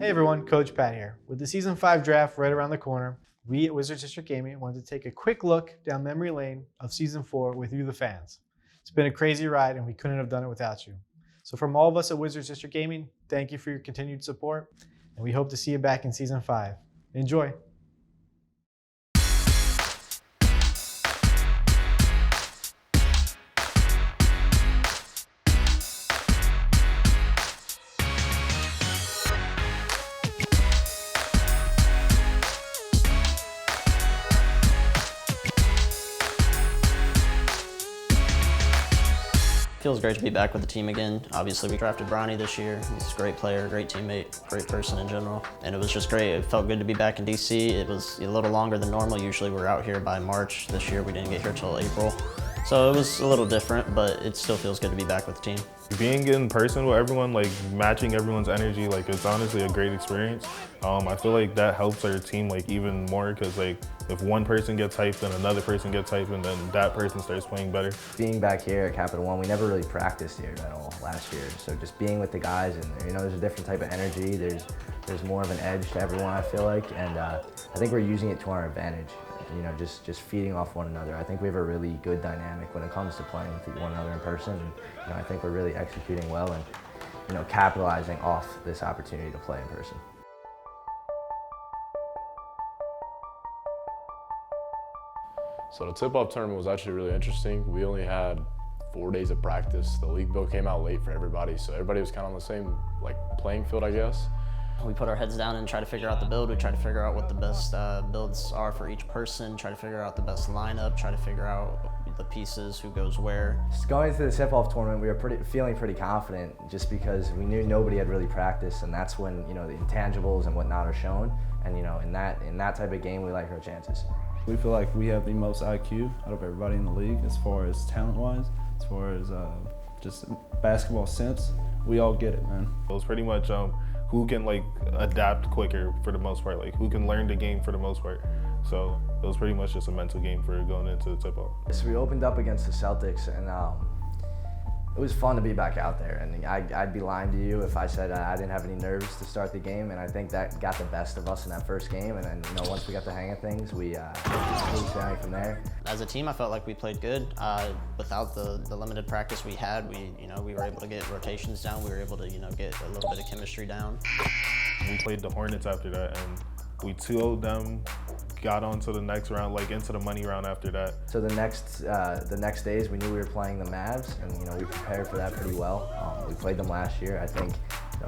Hey everyone, Coach Pat here. With the Season 5 draft right around the corner, we at Wizards District Gaming wanted to take a quick look down memory lane of Season 4 with you, the fans. It's been a crazy ride and we couldn't have done it without you. So from all of us at Wizards District Gaming, thank you for your continued support, and we hope to see you back in Season 5. Enjoy. Feels great to be back with the team again. Obviously, we drafted Bronny this year. He's a great player, great teammate, great person in general. And it was just great. It felt good to be back in DC. It was a little longer than normal. Usually we're out here by March. This year we didn't get here till April. So it was a little different, but it still feels good to be back with the team. Being in person with everyone, like matching everyone's energy, like it's honestly a great experience. I feel like that helps our team like even more because like if one person gets hyped, then another person gets hyped, and then that person starts playing better. Being back here at Capital One, we never really practiced here at all last year. So just being with the guys, and there's a different type of energy. There's more of an edge to everyone, I feel like, and I think we're using it to our advantage. Just feeding off one another. I think we have a really good dynamic when it comes to playing with one another in person. And I think we're really executing well and capitalizing off this opportunity to play in person. So the tip-off tournament was actually really interesting. We only had 4 days of practice. The league bill came out late for everybody, so everybody was kind of on the same playing field, I guess. We put our heads down and try to figure out the build. We try to figure out what the best builds are for each person, try to figure out the best lineup, try to figure out the pieces, who goes where. Just going into the tip-off tournament, we were feeling pretty confident just because we knew nobody had really practiced, and that's when the intangibles and whatnot are shown. And in that type of game, we like our chances. We feel like we have the most IQ out of everybody in the league as far as talent-wise, as far as just basketball sense. We all get it, man. It was pretty much who can adapt quicker for the most part, who can learn the game for the most part. So it was pretty much just a mental game for going into the tip-off. So we opened up against the Celtics, and it was fun to be back out there. And I'd be lying to you if I said I didn't have any nerves to start the game, and I think that got the best of us in that first game. And then once we got the hang of things, we moved sailing from there. As a team, I felt like we played good. Without the limited practice we had, we were able to get rotations down. We were able to get a little bit of chemistry down. We played the Hornets after that, and we 2-0'd them. Got on to the next round, into the money round after that. So the next days, we knew we were playing the Mavs, and we prepared for that pretty well. We played them last year. I think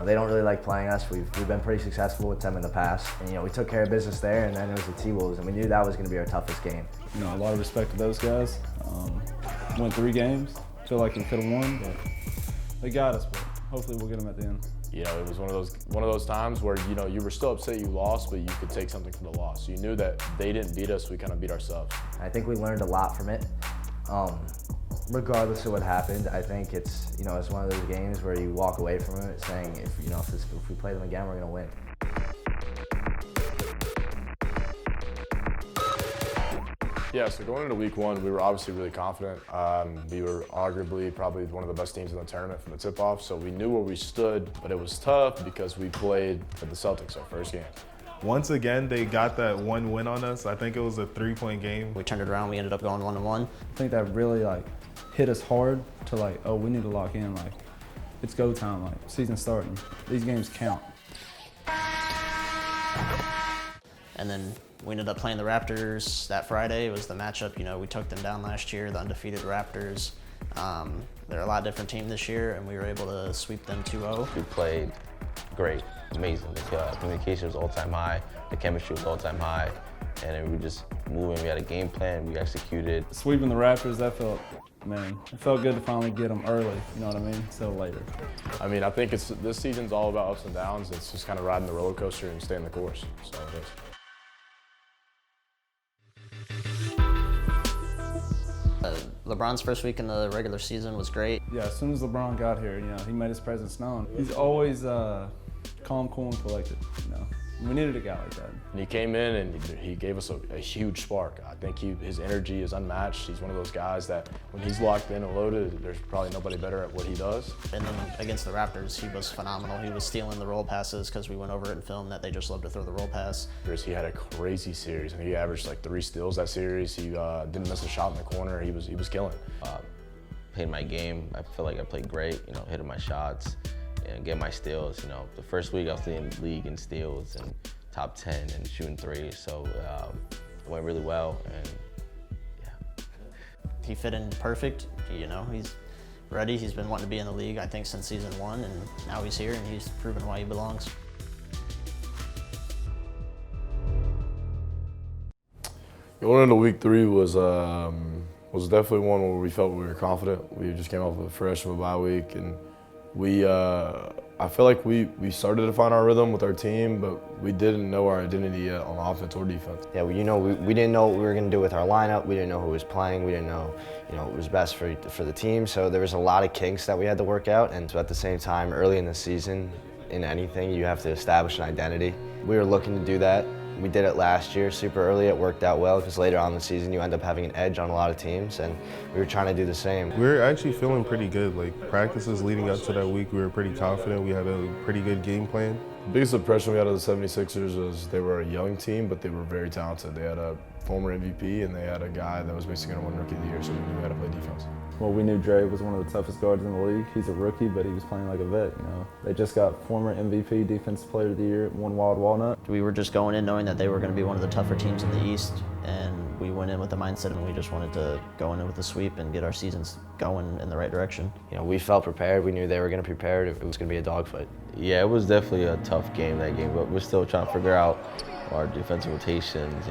they don't really like playing us. We've been pretty successful with them in the past, and we took care of business there. And then it was the T-Wolves, and we knew that was going to be our toughest game. A lot of respect to those guys. Won 3 games. Feel like we could have won, but they got us. But hopefully, we'll get them at the end. It was one of those times where you were still upset you lost, but you could take something from the loss. So you knew that they didn't beat us, we kind of beat ourselves. I think we learned a lot from it. Regardless of what happened, I think it's one of those games where you walk away from it saying if we play them again, we're gonna win. Yeah, so going into week 1, we were obviously really confident. We were arguably probably one of the best teams in the tournament from the tip-off, so we knew where we stood, but it was tough because we played at the Celtics our first game. Once again, they got that one win on us. I think it was a 3-point game. We turned it around, we ended up going 1-1. I think that really hit us hard to oh, we need to lock in, it's go time, season starting. These games count. And then we ended up playing the Raptors that Friday. It was the matchup, we took them down last year, the undefeated Raptors. They're a lot different team this year, and we were able to sweep them 2-0. We played great, amazing. The communication was all-time high, the chemistry was all-time high, and then we were just moving. We had a game plan, we executed. Sweeping the Raptors, it felt good to finally get them early, you know what I mean, instead of later. I think this season's all about ups and downs. It's just kind of riding the roller coaster and staying the course, so it is. LeBron's first week in the regular season was great. Yeah, as soon as LeBron got here, he made his presence known. He's always calm, cool, and collected, We needed a guy like that. And he came in and he gave us a huge spark. I think his energy is unmatched. He's one of those guys that when he's locked in and loaded, there's probably nobody better at what he does. And then against the Raptors, he was phenomenal. He was stealing the roll passes because we went over it in film that they just love to throw the roll pass. He had a crazy series, and he averaged like 3 steals that series. He didn't miss a shot in the corner. He was killing. Played my game. I feel like I played great, hitting my shots and getting my steals. The first week I was leading the league in steals and top 10 and shooting threes, so it went really well, and yeah. He fit in perfect, he's ready. He's been wanting to be in the league, I think, since season 1, and now he's here and he's proven why he belongs. Going into week 3 was definitely one where we felt we were confident. We just came off of a fresh bye week, and I feel like we started to find our rhythm with our team, but we didn't know our identity yet on offense or defense. Yeah, we didn't know what we were going to do with our lineup. We didn't know who was playing. We didn't know, what was best for the team. So there was a lot of kinks that we had to work out. And so at the same time, early in the season, in anything, you have to establish an identity. We were looking to do that. We did it last year super early. It worked out well because later on in the season you end up having an edge on a lot of teams, and we were trying to do the same. We were actually feeling pretty good. Like practices leading up to that week, we were pretty confident. We had a pretty good game plan. The biggest impression we had of the 76ers was they were a young team, but they were very talented. They had a former MVP, and they had a guy that was basically going to win Rookie of the Year, so we knew how to play defense. Well, we knew Dre was one of the toughest guards in the league. He's a rookie, but he was playing like a vet, They just got former MVP, Defensive Player of the Year, one Wild Walnut. We were just going in knowing that they were going to be one of the tougher teams in the East, and we went in with the mindset and we just wanted to go in with a sweep and get our seasons going in the right direction. We felt prepared. We knew they were going to be prepared. It was going to be a dogfight. Yeah, it was definitely a tough game, that game, but we're still trying to figure out our defensive rotations.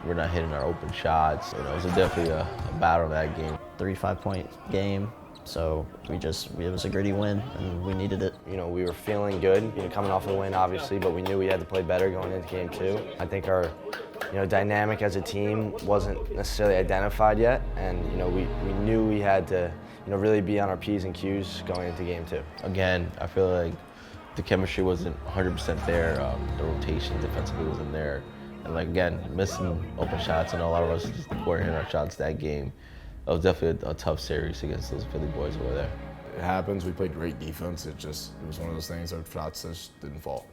We're not hitting our open shots. It was definitely a battle that game. 3 5-point game. So it was a gritty win, and we needed it. We were feeling good, coming off a win, obviously, but we knew we had to play better going into game 2. I think our, dynamic as a team wasn't necessarily identified yet, and we knew we had to, really be on our P's and Q's going into game 2. Again, I feel like the chemistry wasn't 100% there. The rotation defensively wasn't there, and again, missing open shots. A lot of us just weren't hitting our shots that game. It was definitely a tough series against those Philly boys over there. It happens. We played great defense. It was one of those things. Our shots just didn't fall.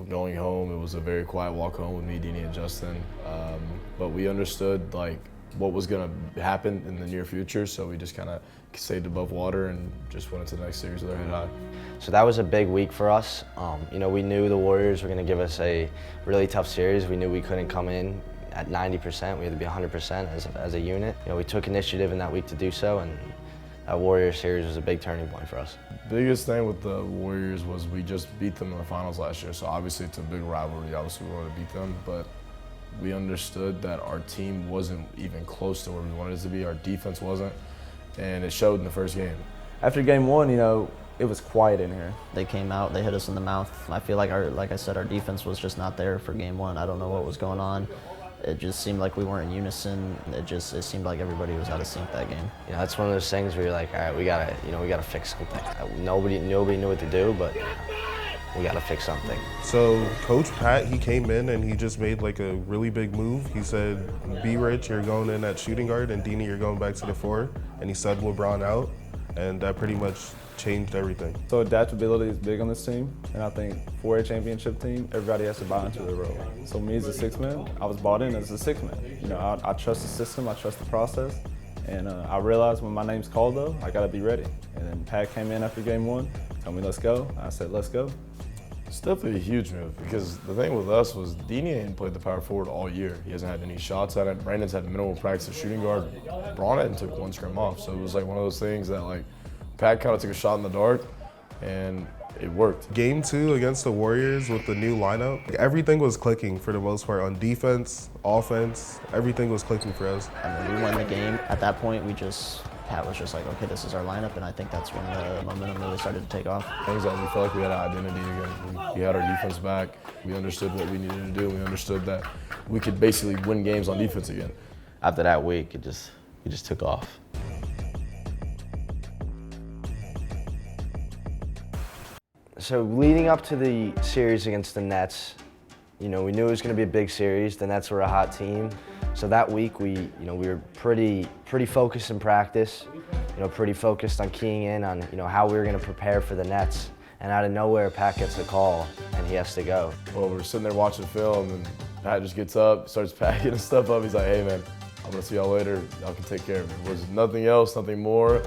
Going home, it was a very quiet walk home with me, Dini, and Justin. But we understood what was going to happen in the near future, so we just kind of stayed above water and just went into the next series with our head high. So that was a big week for us. We knew the Warriors were going to give us a really tough series. We knew we couldn't come in at 90%. We had to be 100% as a unit. We took initiative in that week to do so, and that Warriors series was a big turning point for us. Biggest thing with the Warriors was we just beat them in the finals last year, so obviously it's a big rivalry. Obviously we wanted to beat them, but we understood that our team wasn't even close to where we wanted it to be. Our defense wasn't, and it showed in the first game. After game 1, it was quiet in here. They came out, they hit us in the mouth. I feel like like I said, our defense was just not there for game 1. I don't know what was going on. It just seemed like we weren't in unison. It seemed like everybody was out of sync that game. That's one of those things where you're like, all right, we gotta fix something. Nobody knew what to do, but we gotta fix something. So Coach Pat, he came in and he just made a really big move. He said, "Be Rich, you're going in at shooting guard, and Dini, you're going back to the 4." And he subbed LeBron out, and that pretty much changed everything. So adaptability is big on this team, and I think for a championship team, everybody has to buy into their role. So me as a 6-man, I was bought in as a 6-man. I trust the system, I trust the process, and I realized when my name's called though, I gotta be ready. And then Pat came in after game 1, told me let's go. I said let's go. It's definitely a huge move because the thing with us was Dini hadn't played the power forward all year. He hasn't had any shots at it. Brandon's had minimal practice at shooting guard. Braun hadn't took 1 scrim off, so it was one of those things that Pat kind of took a shot in the dark, and it worked. Game 2 against the Warriors with the new lineup, everything was clicking for the most part on defense, offense. Everything was clicking for us. We won the game. At that point, Pat was just like, okay, this is our lineup, and I think that's when the momentum really started to take off. Things that we felt like we had an identity again. We had our defense back. We understood what we needed to do. We understood that we could basically win games on defense again. After that week, we just took off. So leading up to the series against the Nets, You know, we knew it was going to be a big series. The Nets were a hot team. So that week we were pretty focused in practice, pretty focused on keying in on, how we were going to prepare for the Nets. And out of nowhere, Pat gets a call and he has to go. Well, we're sitting there watching film and Pat just gets up, starts packing his stuff up. He's like, hey man, I'm gonna see y'all later. Y'all can take care of it. It was nothing else, nothing more.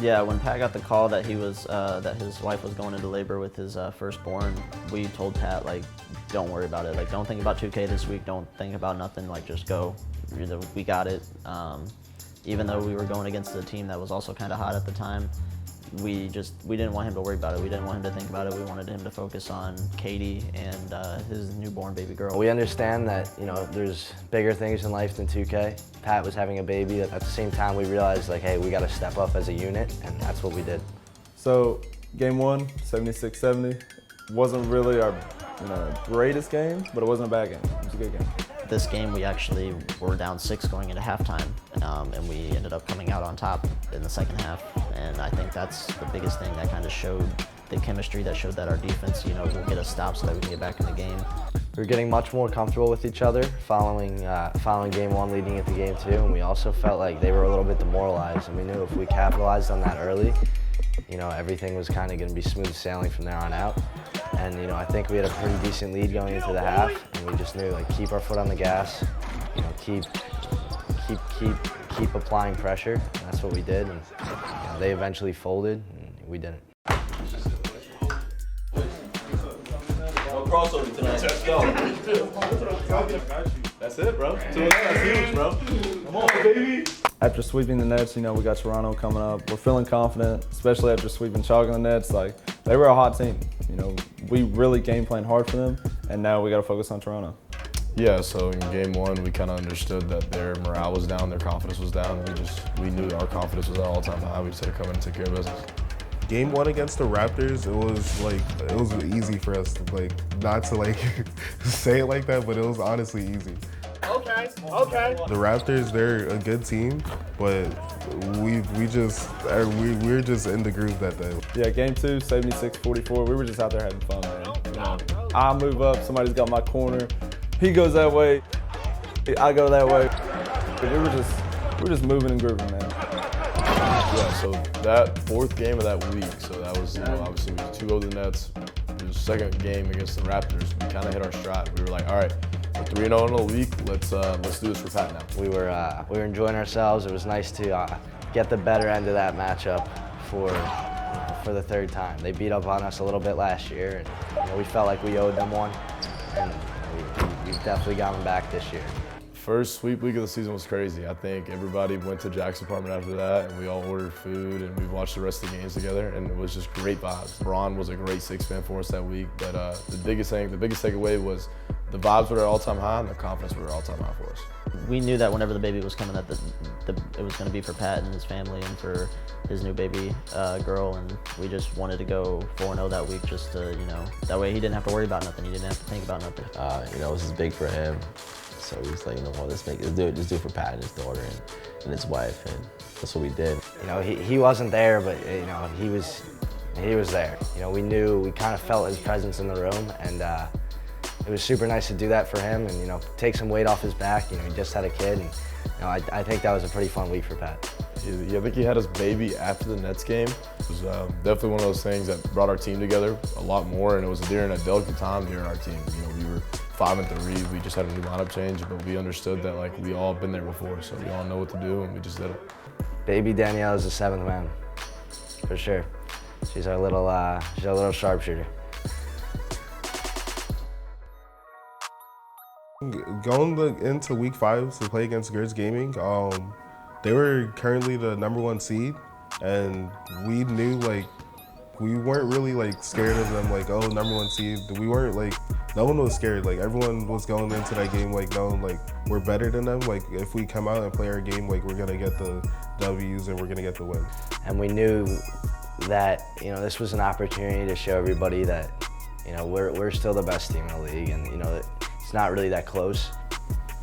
Yeah, when Pat got the call that that his wife was going into labor with his firstborn, we told Pat, like, don't worry about it. Like, don't think about 2K this week. Don't think about nothing. Like, just go. We got it. Even though we were going against a team that was also kind of hot at the time, we didn't want him to worry about it. We didn't want him to think about it. We wanted him to focus on Katie and his newborn baby girl. We understand that, there's bigger things in life than 2K. Pat was having a baby. At the same time, we realized, like, hey, we got to step up as a unit, and that's what we did. So, game one, 76-70. Wasn't really our greatest game, but it wasn't a bad game. It was a good game. This game, we actually were down 6 going into halftime, and we ended up coming out on top in the second half. And I think that's the biggest thing that kind of showed the chemistry, that showed that our defense, will get us stopped so that we can get back in the game. We were getting much more comfortable with each other following game one, leading into game two, and we also felt like they were a little bit demoralized, and we knew if we capitalized on that early, everything was kind of going to be smooth sailing from there on out. And I think we had a pretty decent lead going into the half, and we just knew, like, keep our foot on the gas, keep applying pressure, and that's what we did. And they eventually folded, and we didn't. Crossover tonight. Let's go. That's it, bro. That's huge, bro. Come on, baby. After sweeping the Nets, we got Toronto coming up. We're feeling confident, especially after sweeping Chalk and the Nets. Like, they were a hot team. We really game planned hard for them, and now we got to focus on Toronto. Yeah, so in game one, we kind of understood that their morale was down, their confidence was down. We knew our confidence was at all time high. We just had to come in and take care of business. Game one against the Raptors, it was easy for us to not to say it like that, but it was honestly easy. Okay. The Raptors, they're a good team, but we're just in the groove that day. Yeah, game two, 76-44. We were just out there having fun, man. I move up, somebody's got my corner. He goes that way, I go that way. We're just moving and grooving, man. Yeah, so that fourth game of that week, so that was, obviously we 2-0 the Nets. It was the second game against the Raptors. We kind of hit our stride. We were like, all right, we're 3-0 in a week. Let's do this for Pat now. We were enjoying ourselves. It was nice to get the better end of that matchup for the third time. They beat up on us a little bit last year, and we felt like we owed them one, and we've definitely got them back this year. First sweep week of the season was crazy. I think everybody went to Jack's apartment after that, and we all ordered food, and we watched the rest of the games together, and it was just great vibes. Braun was a great six-man for us that week, but the biggest takeaway was the vibes were at all-time high, and the confidence were at all-time high for us. We knew that whenever the baby was coming, that it was going to be for Pat and his family and for his new baby girl, and we just wanted to go 4-0 that week, just to, that way he didn't have to worry about nothing. He didn't have to think about nothing. This is big for him. So he was like, let's do it for Pat and his daughter and his wife, and that's what we did. He wasn't there, but he was there. We kind of felt his presence in the room, and it was super nice to do that for him, and take some weight off his back. He just had a kid, and I think that was a pretty fun week for Pat. Yeah, I think he had his baby after the Nets game. It was definitely one of those things that brought our team together a lot more, and it was during a delicate time during our team. We were 5-3. We just had a new lineup change, but we understood that we all been there before, so we all know what to do, and we just did it. Baby Danielle is the 7th man, for sure. She's our little sharpshooter. Going into week 5 to play against Grizz Gaming, they were currently the #1 seed, and we knew we weren't really scared of them. #1 seed. We weren't no one was scared. Everyone was going into that game knowing we're better than them. If we come out and play our game, we're gonna get the W's and we're gonna get the win. And we knew that this was an opportunity to show everybody that we're still the best team in the league, and it's not really that close.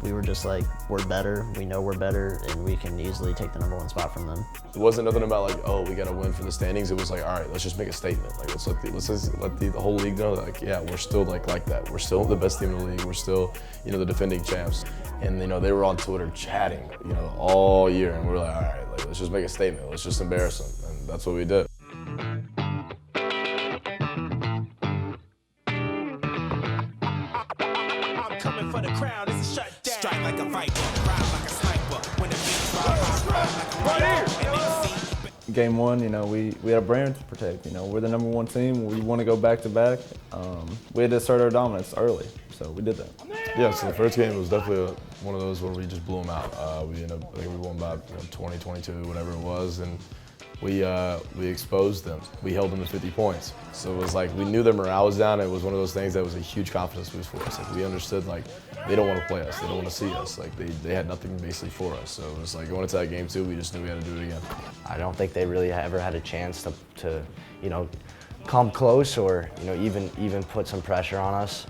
We were just like, we're better, we know we're better, and we can easily take the #1 spot from them. It wasn't nothing about like, oh, we got to win for the standings. It was like, all right, let's just make a statement. Like, let's just let the whole league know, like, yeah, we're still like that. We're still the best team in the league. We're still, the defending champs. And they were on Twitter chatting, all year, and we were like, all right, like, let's just make a statement. Let's just embarrass them, and that's what we did. For the crowd, it's a shutdown. Strike like a viper, ride like a sniper. When the beat right here. Game 1, we had a brand to protect. We're the #1 team. We want to go back to back. We had to assert our dominance early, so we did that. Yeah, so the first game was definitely one of those where we just blew them out. We ended up, I think we won by 20, 22, whatever it was, and we exposed them. We held them to 50 points. So it was like we knew their morale was down. It was one of those things that was a huge confidence boost for us. Like we understood like they don't want to play us. They don't want to see us. Like they had nothing basically for us. So it was like going into that game 2, we just knew we had to do it again. I don't think they really ever had a chance to come close or even put some pressure on us.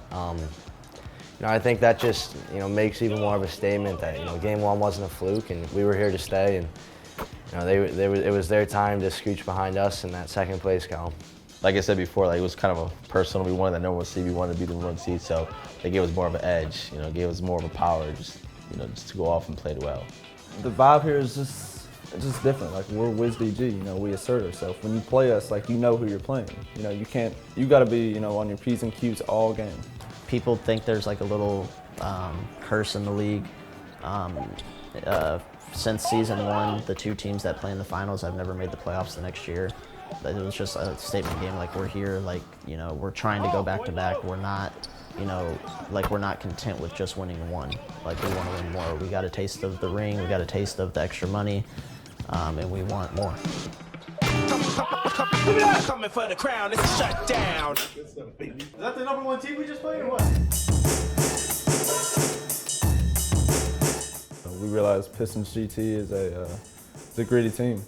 I think that just makes even more of a statement that game 1 wasn't a fluke and we were here to stay, and it was their time to scooch behind us in that second place column. Like I said before, like it was kind of a personal. We wanted that #1 seed. We wanted to be the #1 seed, so they gave us more of an edge. Gave us more of a power, just to go off and play well. The vibe here is just different. Like we're Wizards D.G. We assert ourselves. When you play us, like who you're playing. You got to be on your P's and Q's all game. People think there's like a little curse in the league. Since season 1, the 2 teams that play in the finals have never made the playoffs the next year. It was just a statement game, like we're here, like, we're trying to go back to back. We're not, like we're not content with just winning 1. Like we want to win more. We got a taste of the ring, we got a taste of the extra money, and we want more. Coming for the crown, it's a shutdown. Is that the #1 team we just played or what? We realized Pistons GT is a gritty team.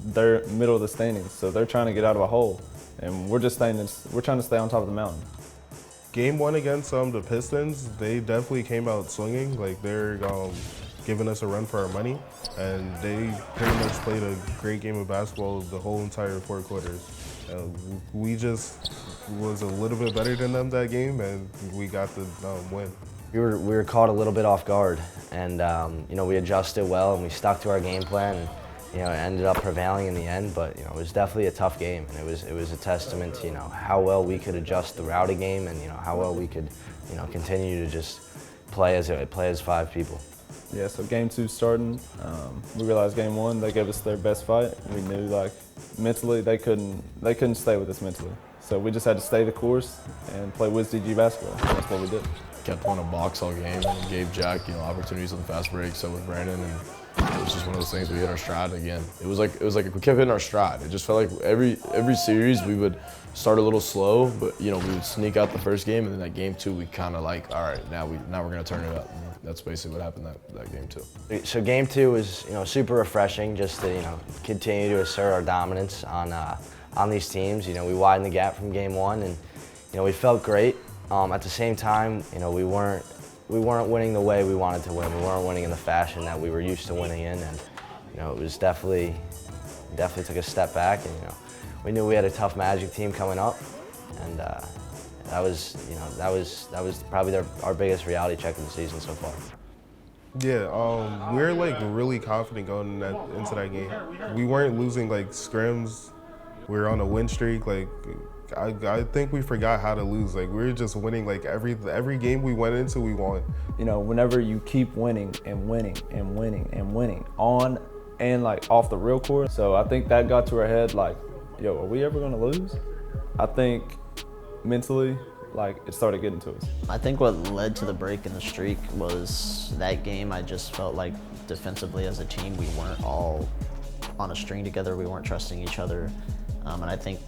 They're middle of the standings, so they're trying to get out of a hole, and we're trying to stay on top of the mountain. Game 1 against the Pistons, they definitely came out swinging. Like they're giving us a run for our money, and they pretty much played a great game of basketball the whole entire 4 quarters. We just was a little bit better than them that game, and we got the win. We were caught a little bit off guard, and we adjusted well and we stuck to our game plan, and it ended up prevailing in the end. But it was definitely a tough game, and it was a testament to how well we could adjust throughout a game, and how well we could continue to just play as 5 people. Yeah, so game 2 starting, we realized game 1 they gave us their best fight. We knew like mentally they couldn't stay with us mentally, so we just had to stay the course and play Wizards D.G basketball. That's what we did. Kept on a box all game and gave Jack, opportunities on the fast break, so with Brandon, and it was just one of those things we hit our stride again. It was like we kept hitting our stride. It just felt like every series we would start a little slow, but we would sneak out the first game, and then that game 2 we kind of like, all right, now we're gonna turn it up. And that's basically what happened that game 2. So game 2 was super refreshing, just to continue to assert our dominance on these teams. We widened the gap from game 1, and we felt great. At the same time, we weren't winning the way we wanted to win. We weren't winning in the fashion that we were used to winning in, and it was definitely took a step back. And we knew we had a tough Magic team coming up, and that was probably our biggest reality check of the season so far. Yeah, we're like really confident going into that game. We weren't losing like scrims. We were on a win streak. Like I think we forgot how to lose. Like we were just winning. Like every game we went into, we won. Whenever you keep winning and winning and winning and winning on and like off the real court. So I think that got to our head. Like, yo, are we ever gonna lose? I think mentally, like it started getting to us. I think what led to the break in the streak was that game. I just felt like defensively as a team, we weren't all on a string together. We weren't trusting each other. And I think,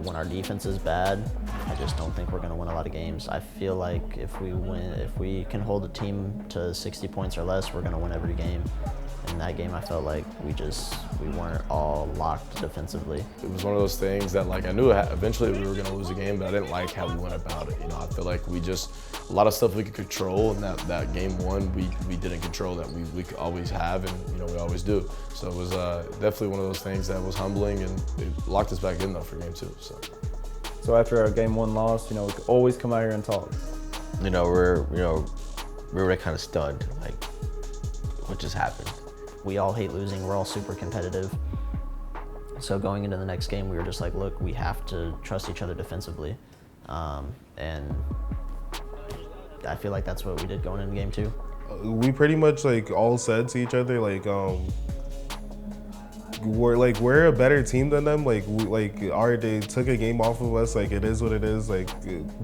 when our defense is bad, I just don't think we're going to win a lot of games. I feel like if we can hold a team to 60 points or less, we're going to win every game. in that game, I felt like we weren't all locked defensively. It was one of those things that like I knew eventually we were going to lose a game, but I didn't like how we went about it. You know, I feel like a lot of stuff we could control, and that game one we didn't control that we could always have, and you know we always do. So it was definitely one of those things that was humbling, and it locked us back in though for game two. So after our game one loss, you know, we could always come out here and talk. You know, we were kind of stunned, like what just happened. We all hate losing. We're all super competitive. So going into the next game, we were just like, look, we have to trust each other defensively. And I feel like that's what we did going into game two. We pretty much like all said to each other like we're a better team than them. Like they took a game off of us. Like it is what it is. Like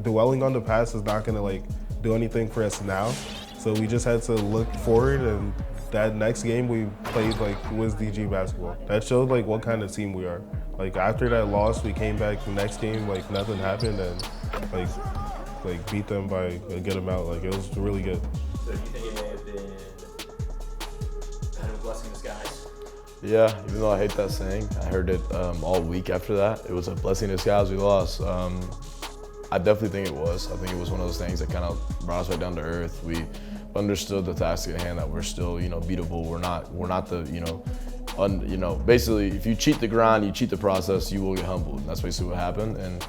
dwelling on the past is not gonna like do anything for us now. So we just had to look forward, and that next game we played like Wizards D.G basketball. That showed like what kind of team we are. Like after that loss, we came back the next game like nothing happened, and like beat them by get them out. Like it was really good. So do you think it may have been kind of a blessing in disguise? Yeah, even though I hate that saying, I heard it all week after that. It was a blessing in disguise we lost. I definitely think it was. I think it was one of those things that kind of brought us right down to earth. We understood the task at hand, that we're still, you know, beatable. We're not the, you know, basically if you cheat the grind, you cheat the process, you will get humbled. And that's basically what happened. And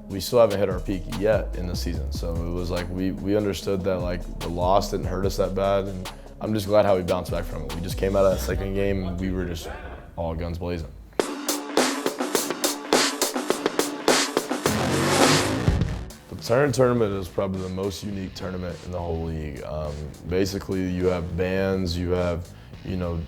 we still haven't hit our peak yet in the season. So it was like we understood that like the loss didn't hurt us that bad, and I'm just glad how we bounced back from it. We just came out of that second game and we were just all guns blazing. The tournament is probably the most unique tournament in the whole league. Basically, you have bands, you have, you know,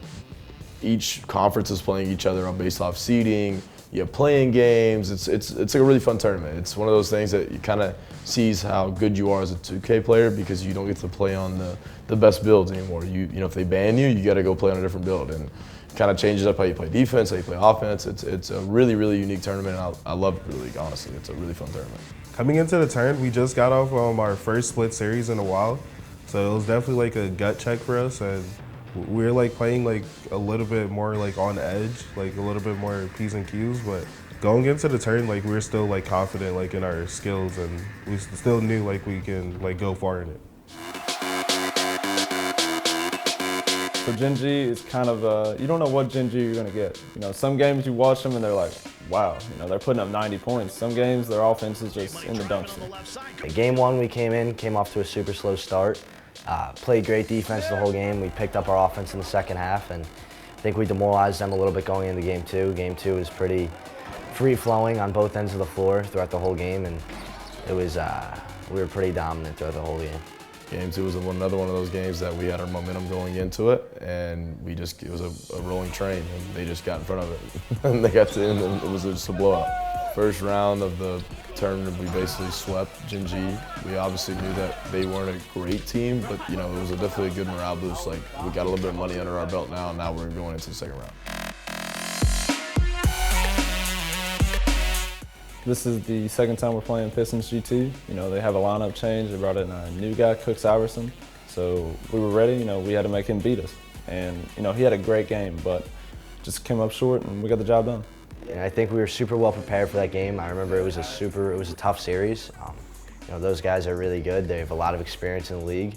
each conference is playing each other on based off seeding. You have playing games. It's a really fun tournament. It's one of those things that you kind of sees how good you are as a 2K player, because you don't get to play on the best builds anymore. You know, if they ban you, you got to go play on a different build, and kind of changes up how you play defense, how you play offense. It's a really, really unique tournament, and I love the league, honestly. It's a really fun tournament. Coming into the turn, we just got off our first split series in a while, so it was definitely like a gut check for us, and we're like playing like a little bit more like on edge, like a little bit more P's and Q's, but going into the turn, like we're still like confident like in our skills, and we still knew like we can like go far in it. So Gen G is kind of, you don't know what Gen G you're gonna get. You know, some games you watch them and they're like, wow, you know, they're putting up 90 points. Some games their offense is just in the dumpster. Game one, we came off to a super slow start. Played great defense the whole game. We picked up our offense in the second half, and I think we demoralized them a little bit going into game two. Game two was pretty free-flowing on both ends of the floor throughout the whole game, and it was, we were pretty dominant throughout the whole game. Game two was another one of those games that we had our momentum going into it, and it was a rolling train, and they just got in front of it. And they got to end, and it was just a blowout. First round of the tournament, we basically swept Gen G. We obviously knew that they weren't a great team, but you know, it was definitely a good morale boost. Like, we got a little bit of money under our belt now, and now we're going into the second round. This is the second time we're playing Pistons GT. You know, they have a lineup change. They brought in a new guy, Cooks Iverson. So we were ready, you know, we had to make him beat us. And, you know, he had a great game, but just came up short and we got the job done. And I think we were super well prepared for that game. I remember it was a tough series. You know, those guys are really good. They have a lot of experience in the league.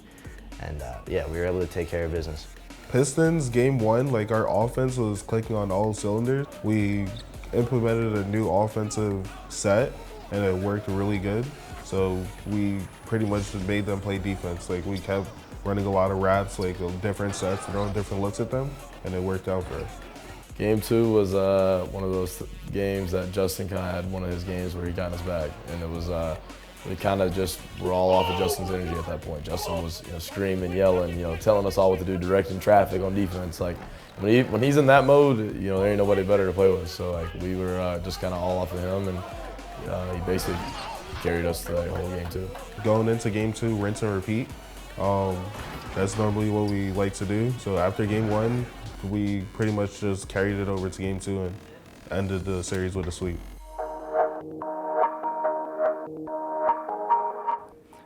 And yeah, we were able to take care of business. Pistons game one, like our offense was clicking on all cylinders. We implemented a new offensive set, and it worked really good. So we pretty much made them play defense. Like, we kept running a lot of raps, like different sets, throwing different looks at them, and it worked out for us. Game two was one of those games that Justin kind of had one of his games where he got in his bag, and it was we kind of just were all off of Justin's energy at that point. Justin was, you know, screaming, yelling, you know, telling us all what to do, directing traffic on defense. Like, when he's in that mode, you know, there ain't nobody better to play with. So like, we were just kind of all off of him, and he basically carried us through that whole game too. Going into game two, rinse and repeat. That's normally what we like to do. So after game one, we pretty much just carried it over to game two and ended the series with a sweep.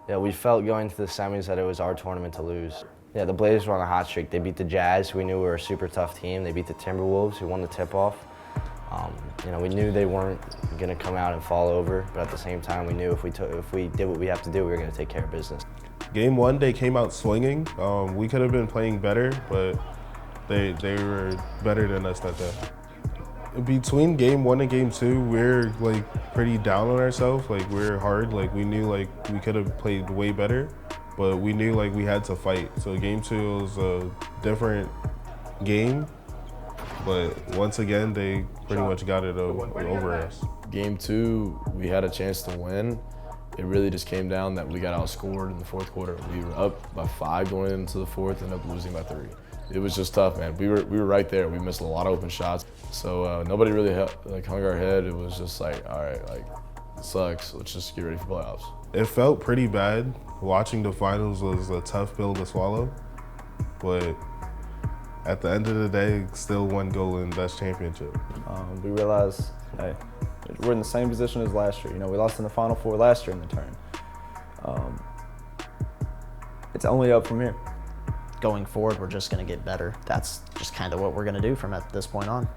Yeah, we felt going to the semis that it was our tournament to lose. Yeah, the Blazers were on a hot streak. They beat the Jazz, who we knew were a super tough team. They beat the Timberwolves, who won the tip-off. We knew they weren't going to come out and fall over, but at the same time, we knew if we did what we have to do, we were going to take care of business. Game 1, they came out swinging. We could have been playing better, but they were better than us that day. Between Game 1 and Game 2, we're like pretty down on ourselves. Like we're hard. Like we knew like we could have played way better, but we knew like we had to fight. So Game 2 was a different game, but once again, they pretty much got it over us. Game 2, we had a chance to win. It really just came down that we got outscored in the fourth quarter. We were up by 5 going into the fourth, ended up losing by 3. It was just tough, man. We were right there. We missed a lot of open shots. So nobody really hung our head. It was just like, all right, like it sucks. Let's just get ready for playoffs. It felt pretty bad. Watching the finals was a tough pill to swallow, but at the end of the day, still one goal and that's championship. We realized, hey, we're in the same position as last year. We lost in the Final Four last year in the turn. It's only up from here. Going forward, we're just going to get better. That's just kind of what we're going to do from at this point on.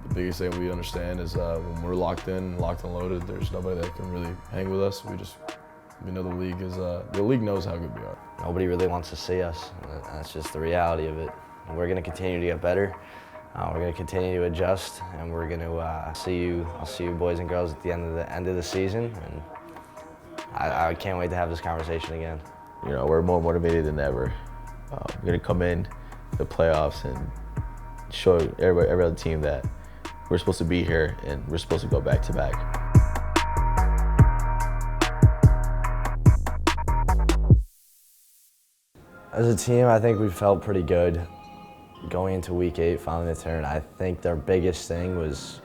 The biggest thing we understand is when we're locked in, locked and loaded, there's nobody that can really hang with us. We know the league knows how good we are. Nobody really wants to see us. That's just the reality of it. We're going to continue to get better. We're going to continue to adjust, and we're going to I'll see you boys and girls at the end of the season. And I can't wait to have this conversation again. We're more motivated than ever. We're gonna come in the playoffs and show every other team that we're supposed to be here and we're supposed to go back to back. As a team, I think we felt pretty good going into week 8, finally the turn. I think their biggest thing was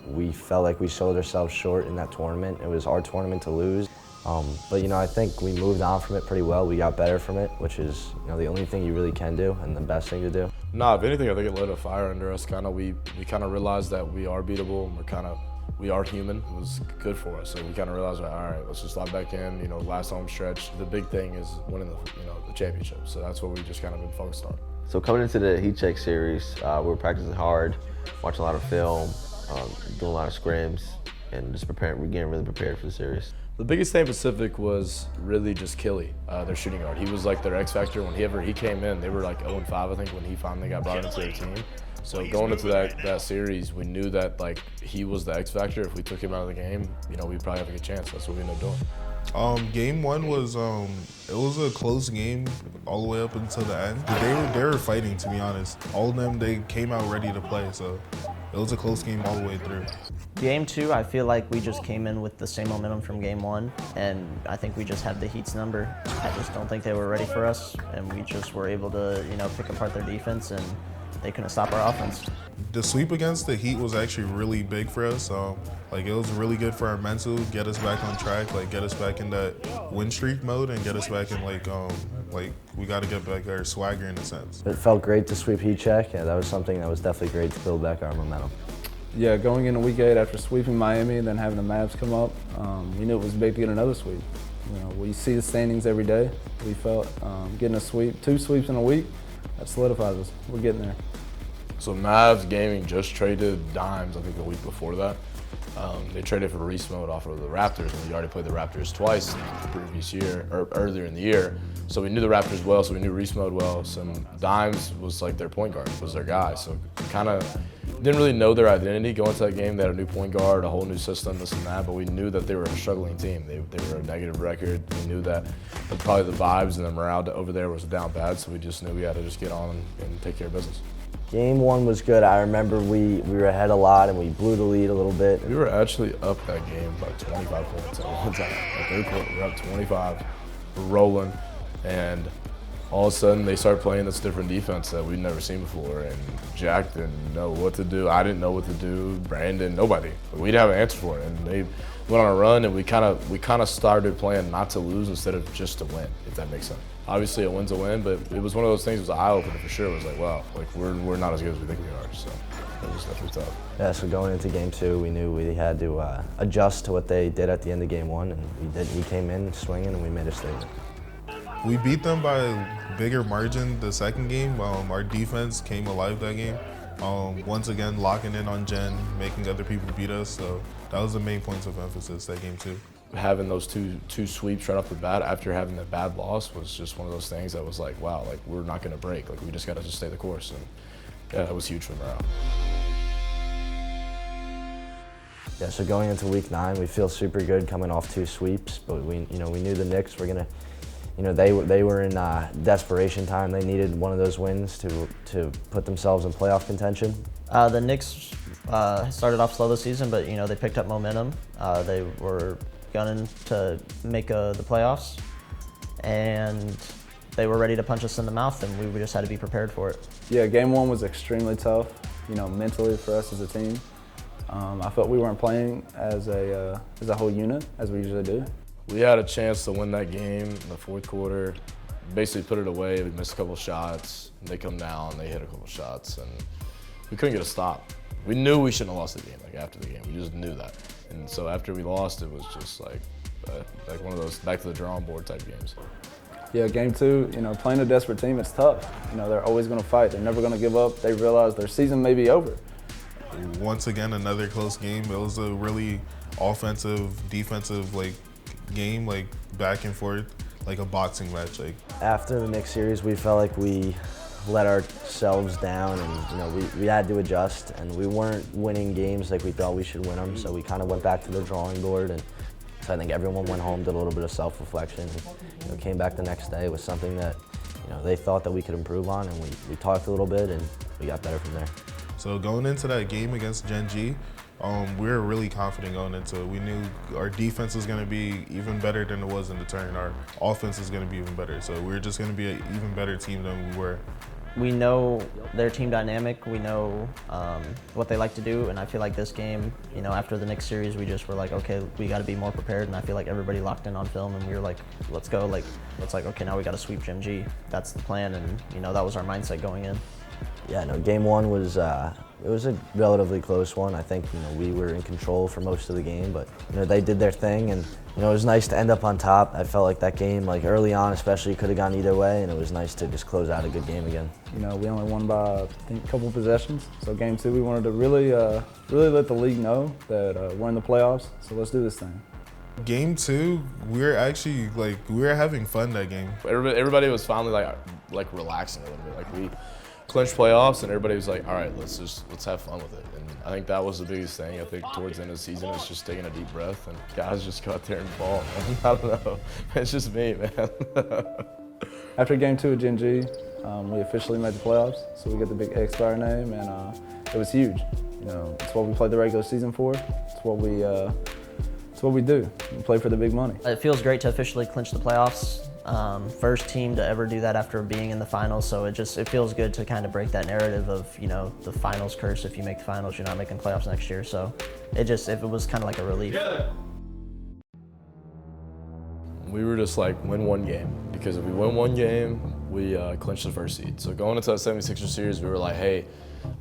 we felt like we sold ourselves short in that tournament. It was our tournament to lose. But I think we moved on from it pretty well. We got better from it, which is the only thing you really can do and the best thing to do. Nah, if anything, I think it lit a fire under us. We kind of realized that we are beatable and we are human. It was good for us. So we kind of realized, all right, let's just lock back in. Last home stretch. The big thing is winning the championship. So that's what we just kind of been focused on. So coming into the Heat Check series, we were practicing hard, watching a lot of film, doing a lot of scrims, and just we're getting really prepared for the series. The biggest thing Pacific was really just Killy, their shooting guard. He was like their X factor. Whenever he came in, they were like 0-5, I think, when he finally got brought into their team. So going into that series, we knew that like he was the X factor. If we took him out of the game, we'd probably have a good chance. That's what we ended up doing. Game 1 was it was a close game all the way up until the end. They were fighting, to be honest. All of them, they came out ready to play, so it was a close game all the way through. Game 2, I feel like we just came in with the same momentum from Game 1, and I think we just had the Heat's number. I just don't think they were ready for us, and we just were able to, pick apart their defense, and they couldn't stop our offense. The sweep against the Heat was actually really big for us. It was really good for our mental, get us back on track, get us back in that win streak mode, and get us back in we got to get back our swagger in a sense. It felt great to sweep Heat Check. Yeah, that was something that was definitely great to build back our momentum. Yeah, going into week 8 after sweeping Miami and then having the Mavs come up, we knew it was big to get another sweep. We see the standings every day. We felt getting a sweep, 2 sweeps in a week, that solidifies us. We're getting there. So Mavs Gaming just traded Dimes, I think the week before that. They traded for Reese Mode off of the Raptors, and we already played the Raptors twice the previous year, or earlier in the year. So we knew the Raptors well, so we knew Reese Mode well. So Dimes was like their point guard, was their guy. So kind of didn't really know their identity going into that game. They had a new point guard, a whole new system, this and that, but we knew that they were a struggling team. They were a negative record. We knew that probably the vibes and the morale over there was down bad, so we just knew we had to just get on and take care of business. Game 1 was good. I remember we were ahead a lot and we blew the lead a little bit. We were actually up that game by 25 points at one time. At third quarter, we were up 25, we're rolling, and all of a sudden they started playing this different defense that we'd never seen before, and Jack didn't know what to do. I didn't know what to do. Brandon, nobody. We didn't have an answer for it, and they went on a run, and we kind of started playing not to lose instead of just to win, if that makes sense. Obviously, a win's a win, but it was one of those things. It was an eye opener for sure. It was like, wow, we're not as good as we think we are. So it was definitely tough. Yeah. So going into Game 2, we knew we had to adjust to what they did at the end of Game 1, and we did. We came in swinging, and we made a statement. We beat them by a bigger margin the second game. Our defense came alive that game. Once again, locking in on Jen, making other people beat us. So that was the main points of emphasis that game too. Having those two sweeps right off the bat after having the bad loss was just one of those things that was like, wow, like we're not going to break. Like we just got to just stay the course. And yeah, that was huge for morale. Yeah, so going into week 9, we feel super good coming off 2 sweeps, but we knew the Knicks were gonna, they were in desperation time. They needed one of those wins to put themselves in playoff contention. The Knicks started off slow this season, but they picked up momentum. They were gunning to make the playoffs, and they were ready to punch us in the mouth, and we just had to be prepared for it. Yeah, game 1 was extremely tough, mentally for us as a team. I felt we weren't playing as a whole unit as we usually do. We had a chance to win that game in the fourth quarter. Basically put it away. We missed a couple shots. They come down. They hit a couple shots, and we couldn't get a stop. We knew we shouldn't have lost the game. Like after the game, we just knew that. And so after we lost, it was just like one of those back to the drawing board type games. Yeah, game 2, playing a desperate team, it's tough. They're always going to fight. They're never going to give up. They realize their season may be over. Once again, another close game. It was a really offensive, defensive game, back and forth, like a boxing match. After the Knicks series, we felt like we let ourselves down, and we had to adjust, and we weren't winning games like we thought we should win them. So we kind of went back to the drawing board, and so I think everyone went home, did a little bit of self-reflection, and came back the next day with something that they thought that we could improve on, and we talked a little bit, and we got better from there. So going into that game against Gen G, we were really confident going into it. We knew our defense was going to be even better than it was in the turn. Our offense is going to be even better. So we were just going to be an even better team than we were. We know their team dynamic. We know what they like to do, and I feel like this game, after the Knicks series, we just were like, okay, we got to be more prepared, and I feel like everybody locked in on film, and we were like, let's go. It's like, okay, now we got to sweep Gen G. That's the plan, and that was our mindset going in. Yeah, no, game 1 was it was a relatively close one. I think we were in control for most of the game, but they did their thing, and it was nice to end up on top. I felt like that game, early on especially, could have gone either way, and it was nice to just close out a good game again. We only won by I think a couple possessions. So game 2, we wanted to really let the league know that we're in the playoffs. So let's do this thing. Game 2, we were actually we were having fun that game. Everybody was finally like relaxing a little bit. We clinched playoffs, and everybody was like, all right, let's have fun with it. And I think that was the biggest thing. I think towards the end of the season, it's just taking a deep breath, and guys just go out there and ball. I don't know. It's just me, man. After game 2 at Gen G, we officially made the playoffs, so we get the big X by our name, and it was huge. It's what we played the regular season for. It's what we do. We play for the big money. It feels great to officially clinch the playoffs. First team to ever do that after being in the finals, so it feels good to kind of break that narrative of the finals curse. If you make the finals, you're not making playoffs next year. So if it was kind of like a relief. We were just win one game, because if we win one game, we clinch the first seed. So going into that 76ers series, we were like, hey,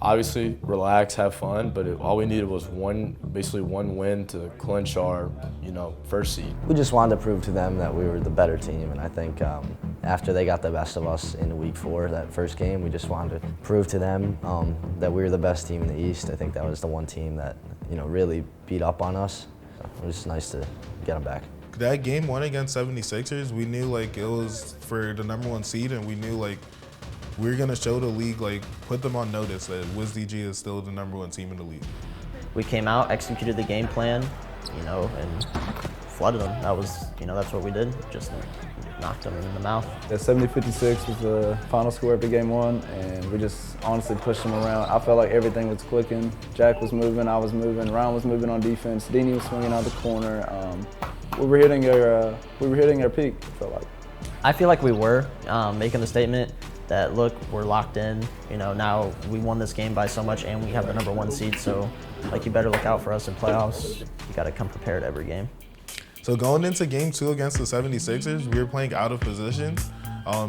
obviously relax, have fun, but all we needed was basically one win to clinch our first seed. We just wanted to prove to them that we were the better team, and I think after they got the best of us in week 4, that first game, we just wanted to prove to them that we were the best team in the East. I think that was the one team that really beat up on us. So it was nice to get them back. That game 1 against 76ers, we knew it was for the #1 seed, and we knew we were gonna show the league, put them on notice that Wizards D.G is still the #1 team in the league. We came out, executed the game plan, and flooded them. That was, that's what we did. Just knocked them in the mouth. Yeah, 70-56 was the final score after game 1, and we just honestly pushed them around. I felt like everything was clicking. Jack was moving, I was moving, Ryan was moving on defense, Dini was swinging out the corner. We were hitting our peak, I felt like. I feel like we were making the statement that, look, we're locked in. Now we won this game by so much, and we have the #1 seed. So, you better look out for us in playoffs. You got to come prepared every game. So going into game 2 against the 76ers, we were playing out of position.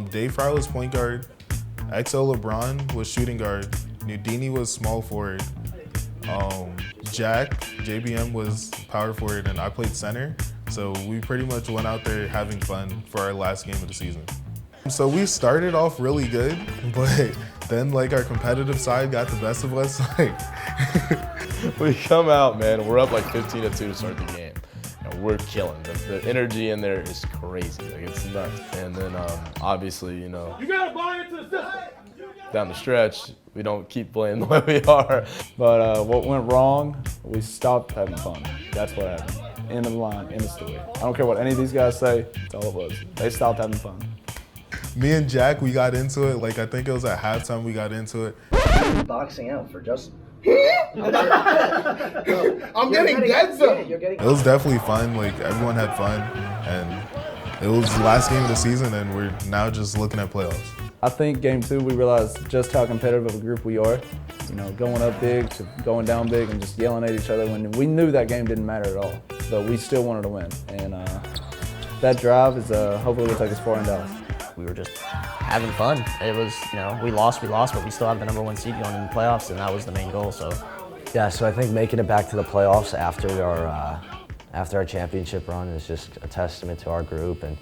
Dave Fry was point guard. XO LeBron was shooting guard. Nudini was small forward. Jack, JBM was power forward, and I played center. So we pretty much went out there having fun for our last game of the season. So we started off really good, but then like our competitive side got the best of us. We come out, man, we're up like 15-2 to start the game. And we're killing. The energy in there is crazy. Like, it's nuts. And then obviously, you gotta buy into the system. Down the stretch, we don't keep playing the way we are. But what went wrong, we stopped having fun. That's what happened. End of the line, end of story. I don't care what any of these guys say, that's all it was. They stopped having fun. Me and Jack, we got into it. Like I think it was at halftime we got into it. Boxing out for just. I'm getting dead zone. It was definitely fun. Like everyone had fun, and it was the last game of the season, and we're now just looking at playoffs. I think game 2 we realized just how competitive of a group we are. You know, going up big to going down big and just yelling at each other when we knew that game didn't matter at all. But we still wanted to win, and that drive is hopefully will take us far in Dallas. We were just having fun. It was, we lost, but we still have the #1 seed going in the playoffs, and that was the main goal. So, Yeah, so I think making it back to the playoffs after our championship run is just a testament to our group and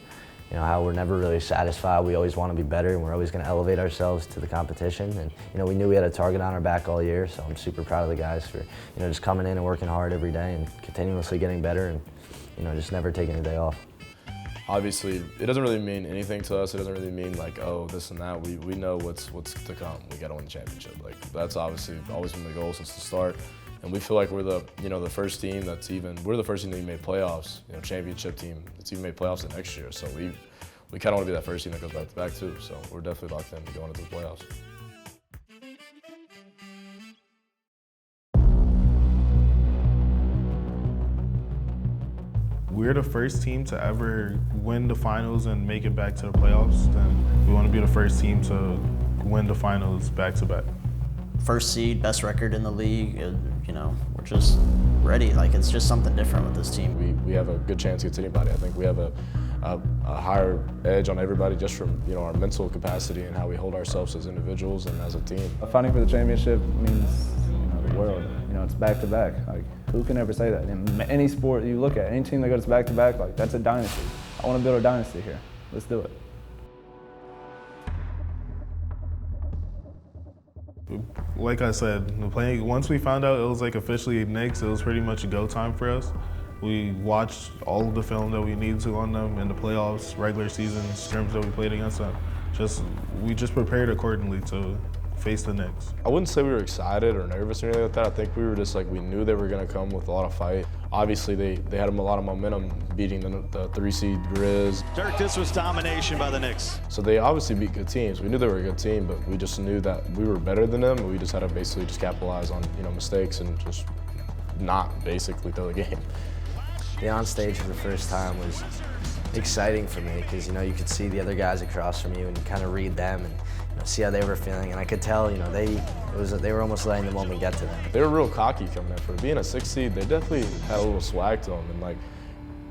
how we're never really satisfied. We always want to be better, and we're always going to elevate ourselves to the competition. And we knew we had a target on our back all year, so I'm super proud of the guys for just coming in and working hard every day and continuously getting better and just never taking a day off. Obviously, it doesn't really mean anything to us. It doesn't really mean like, oh, this and that. We know what's to come. We got to win the championship. Like that's obviously always been the goal since the start. And we feel like we're the the first team we're the first team that even made playoffs. Championship team that's even made playoffs the next year. So we kind of want to be that first team that goes back to back too. So we're definitely locked in to going into the playoffs. We're the first team to ever win the finals and make it back to the playoffs. Then we want to be the first team to win the finals back to back. first seed, best record in the league. We're just ready. Like, it's just something different with this team. We have a good chance against anybody. I think we have a higher edge on everybody just from our mental capacity and how we hold ourselves as individuals and as a team. Fighting for the championship means the world. It's back to back. Like, who can ever say that? In any sport you look at, any team that goes back to back, like, that's a dynasty. I want to build a dynasty here. Let's do it. Like I said, once we found out it was like officially Knicks, it was pretty much a go time for us. We watched all of the film that we needed to on them in the playoffs, regular season, scrims that we played against them. We just prepared accordingly to face the Knicks. I wouldn't say we were excited or nervous or anything like that. I think we were just we knew they were going to come with a lot of fight. Obviously, they had a lot of momentum beating the 3-seed Grizz. Dirk, this was domination by the Knicks. So they obviously beat good teams. We knew they were a good team, but we just knew that we were better than them. And we just had to basically just capitalize on mistakes and just not basically throw the game. Being on stage for the first time was exciting for me because you could see the other guys across from you and you kind of read them and see how they were feeling, and I could tell they were almost letting the moment get to them. They were real cocky coming in. For being a 6 seed, they definitely had a little swag to them, and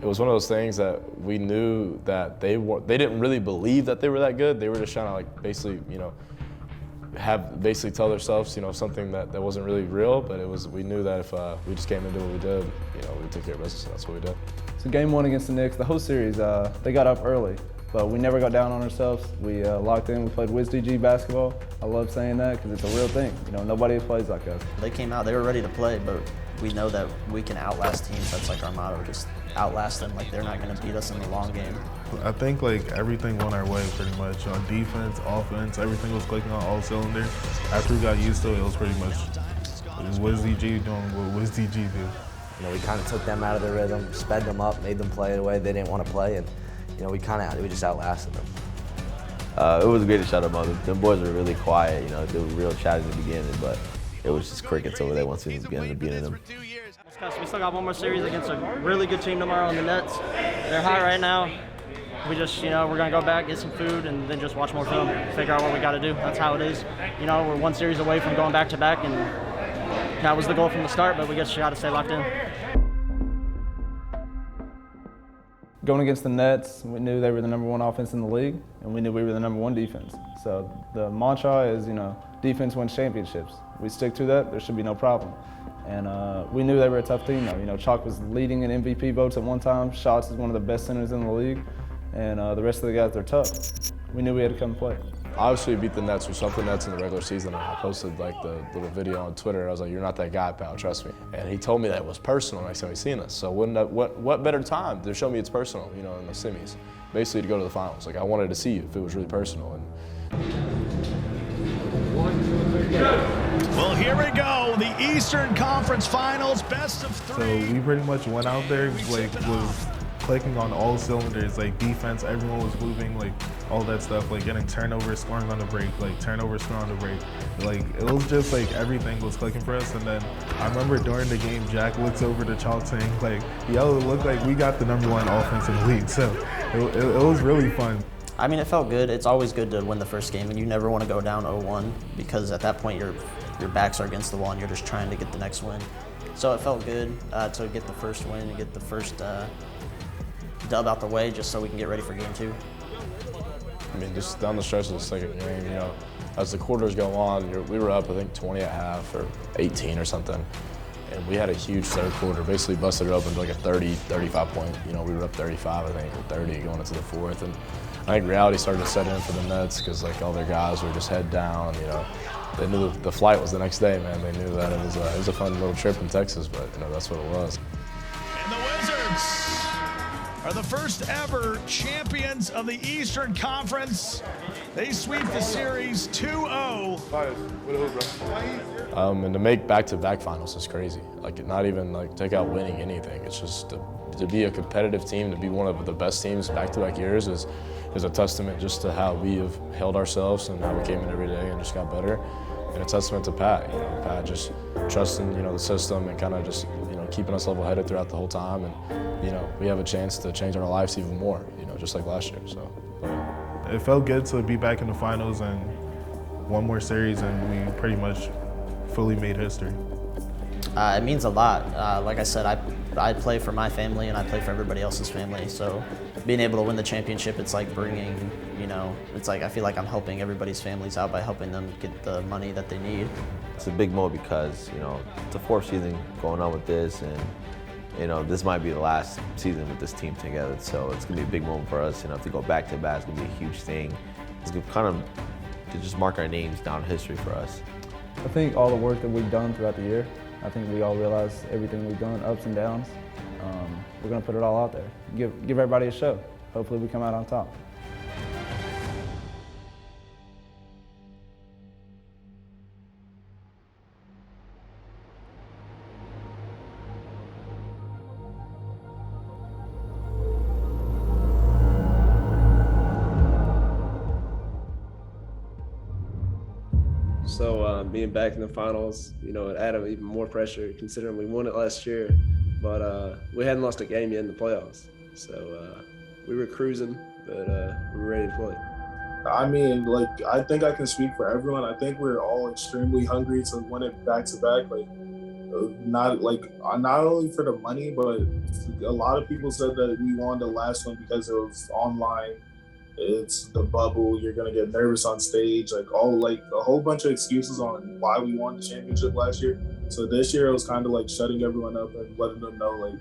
it was one of those things that we knew that they didn't really believe that they were that good. They were just trying to basically tell themselves something that wasn't really real, but we knew that if we just came into what we did, we took care of business, and that's what we did. So game 1 against the Knicks, the whole series, they got up early, but we never got down on ourselves. We locked in, we played Wizards D.G basketball. I love saying that because it's a real thing. Nobody plays like us. They came out, they were ready to play, but we know that we can outlast teams. That's our motto, just outlast them. They're not going to beat us in the long game. I think everything went our way pretty much. On defense, offense, everything was clicking on all cylinders. After we got used to it, it was pretty much Wizards D.G doing what Wizards D.G do. We kind of took them out of their rhythm, sped them up, made them play the way they didn't want to play, and we just outlasted them. It was great to shut them up. The boys were really quiet. They were real chatty in the beginning, but it was just crickets over there once we began to be in them. We still got one more series against a really good team tomorrow in the Nets. They're hot right now. We just, we're going to go back, get some food, and then just watch more film, figure out what we got to do. That's how it is. We're one series away from going back to back, and that was the goal from the start, but we just got to stay locked in. Going against the Nets, we knew they were the #1 offense in the league, and we knew we were the #1 defense. So the mantra is, defense wins championships. We stick to that, there should be no problem. And we knew they were a tough team, though. You know, Chalk was leading in MVP votes at one time. Shots is one of the best centers in the league. And the rest of the guys, they're tough. We knew we had to come play. Obviously, we beat the Nets. We swept the Nets in the regular season, and I posted like the little video on Twitter. I was like, "You're not that guy, pal. Trust me." And he told me that it was personal next time he's seen us. So what better time to show me it's personal, you know, in the semis, basically to go to the finals. Like I wanted to see you if it was really personal. Well, here we go. The Eastern Conference Finals, best of 3. So we pretty much went out there like was clicking on all cylinders, like defense, everyone was moving, like all that stuff, like getting turnovers, scoring on the break, like turnovers, scoring on the break. Like it was just like everything was clicking for us. And then I remember during the game, Jack looks over to Chalk saying like, yo, it looked like we got the #1 offense in the league. So it was really fun. I mean, it felt good. It's always good to win the first game, and you never want to go down 0-1 because at that point your backs are against the wall and you're just trying to get the next win. So it felt good to get the first win and get the first dub out the way just so we can get ready for game 2. I mean, just down the stretch of the second game, you know, as the quarters go on, we were up, I think, 20 at half or 18 or something. And we had a huge third quarter, basically busted it open to like a 30, 35 point. You know, we were up 35, I think, or 30 going into the fourth. And I think reality started to set in for the Nets because like all their guys were just head down, you know. They knew the flight was the next day, man. They knew that it was a fun little trip in Texas, but you know, that's what it was. And the Wizards are the first ever champions of the Eastern Conference. They sweep the series 2-0. And to make back-to-back finals is crazy. Like not even like take out winning anything. It's just to be a competitive team, to be one of the best teams back-to-back years is a testament just to how we have held ourselves and how we came in every day and just got better. And a testament to Pat. You know, Pat just trusting, you know, the system and kind of just, you know, keeping us level-headed throughout the whole time. And, you know, we have a chance to change our lives even more, you know, just like last year. So. It felt good to be back in the finals and one more series, and we pretty much fully made history. It means a lot. Like I said, I play for my family and I play for everybody else's family. So being able to win the championship, it's like bringing, you know, it's like I feel like I'm helping everybody's families out by helping them get the money that they need. It's a big moment because, you know, it's the 4th season going on with this, and you know, this might be the last season with this team together. So it's gonna be a big moment for us. You know, if we go back to back, it's gonna be a huge thing. It's gonna kind of to just mark our names down in history for us. I think all the work that we've done throughout the year, I think we all realize everything we've done, ups and downs. We're gonna put it all out there. Give everybody a show. Hopefully we come out on top. So being back in the finals, you know, it added even more pressure considering we won it last year, but we hadn't lost a game yet in the playoffs. So we were cruising, but we were ready to play. I mean, like, I think I can speak for everyone. I think we're all extremely hungry to win it back to back. Like, not only for the money, but a lot of people said that we won the last one because it was online. It's the bubble. You're gonna get nervous on stage. Like a whole bunch of excuses on why we won the championship last year. So this year it was kind of like shutting everyone up and letting them know like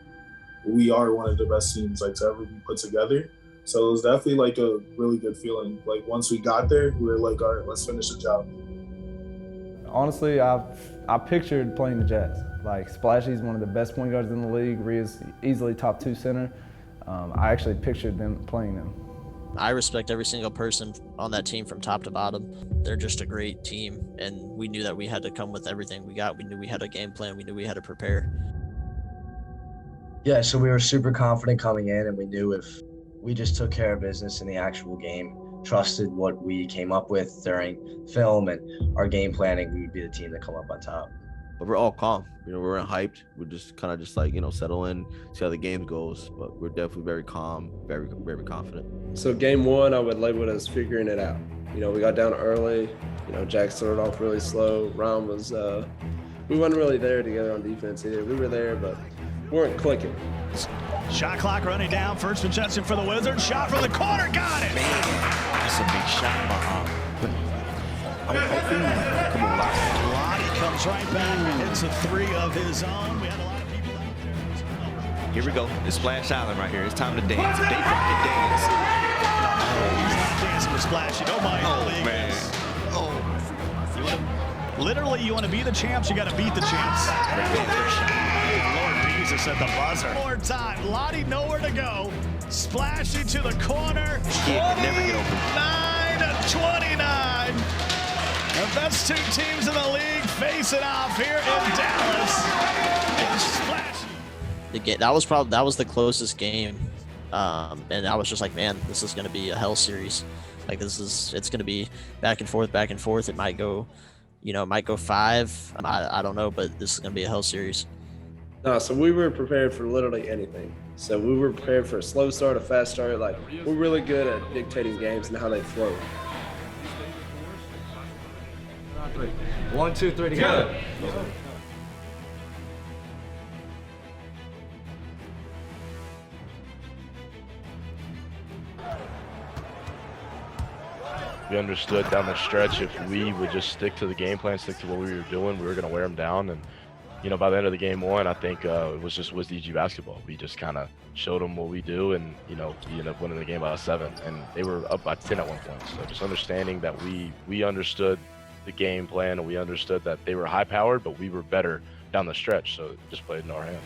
we are one of the best teams like to ever be put together. So it was definitely like a really good feeling. Like once we got there, we were like, all right, let's finish the job. Honestly, I pictured playing the Jazz. Like Splashy's one of the best point guards in the league. Rhea's easily top 2 center. I actually pictured them playing them. I respect every single person on that team from top to bottom. They're just a great team, and we knew that we had to come with everything we got. We knew we had a game plan. We knew we had to prepare. Yeah, so we were super confident coming in, and we knew if we just took care of business in the actual game, trusted what we came up with during film and our game planning, we would be the team that come up on top. But we're all calm. You know, we weren't hyped. We're just kind of just like, you know, settle in, see how the game goes. But we're definitely very calm, very, very confident. So game 1, I would label it as figuring it out. You know, we got down early. You know, Jack started off really slow. Ron was, we weren't really there together on defense either. We were there, but we weren't clicking. Shot clock running down. First suggestion for the Wizards. Shot from the corner. Got it. Man, that's a big shot by I'm hoping. Come on, Lottie. Lottie comes Comes right back and hits a 3 of his own. We had a lot of people out there. Here we go. It's Splash Island right here. It's time to dance. They fucking dance. He's not dancing with Splash. You don't mind. Oh, man. Literally, you want to be the champs, you got to beat the champs. Lord Jesus at the buzzer. More time. Lottie nowhere to go. Splashy to the corner. Yeah, never get open. 9-29. The best 2 teams in the league face it off here in Dallas. It's Splashy. That was the closest game, and I was just like, man, this is going to be a hell series. Like it's going to be back and forth. It might go. It might go 5. I don't know, but this is going to be a hell series. No, so we were prepared for literally anything. So we were prepared for a slow start, a fast start. Like, we're really good at dictating games and how they flow. 1, 2, 3 together. We understood down the stretch if we would just stick to the game plan, stick to what we were doing, we were going to wear them down. And, by the end of the game 1, I think it was just Wizards D.G basketball. We just kind of showed them what we do, and, we ended up winning the game by 7. And they were up by 10 at one point. So just understanding that we understood the game plan, and we understood that they were high-powered, but we were better down the stretch. So it just played in our hand.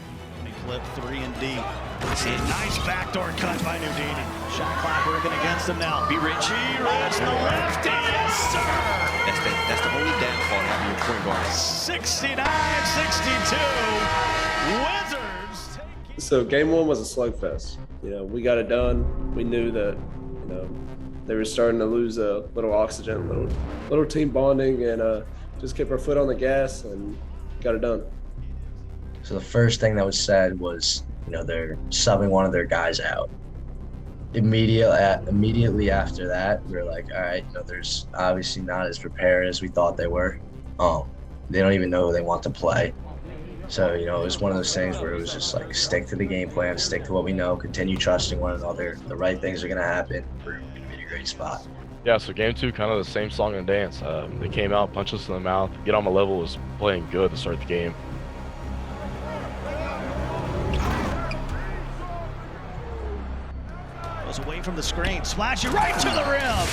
Flip 3 and D. Nice backdoor cut by Nudini. Shot clock working against him now. Be rich. The lefty, yes, sir. That's the only downfall of having your point guard. 69-62. Wizards. So game 1 was a slugfest. We got it done. We knew that, they were starting to lose a little oxygen, little team bonding, and just kept our foot on the gas and got it done. So the first thing that was said was, they're subbing one of their guys out. Immediately after that, we were like, all right, there's obviously not as prepared as we thought they were. They don't even know who they want to play. So, it was one of those things where it was just like, stick to the game plan, stick to what we know, continue trusting one another. The right things are going to happen. We're going to be in a great spot. Yeah, so game 2, kind of the same song and dance. They came out, punched us in the mouth. Get on my level was playing good to start the game. Away from the screen, Splashy right to the rim.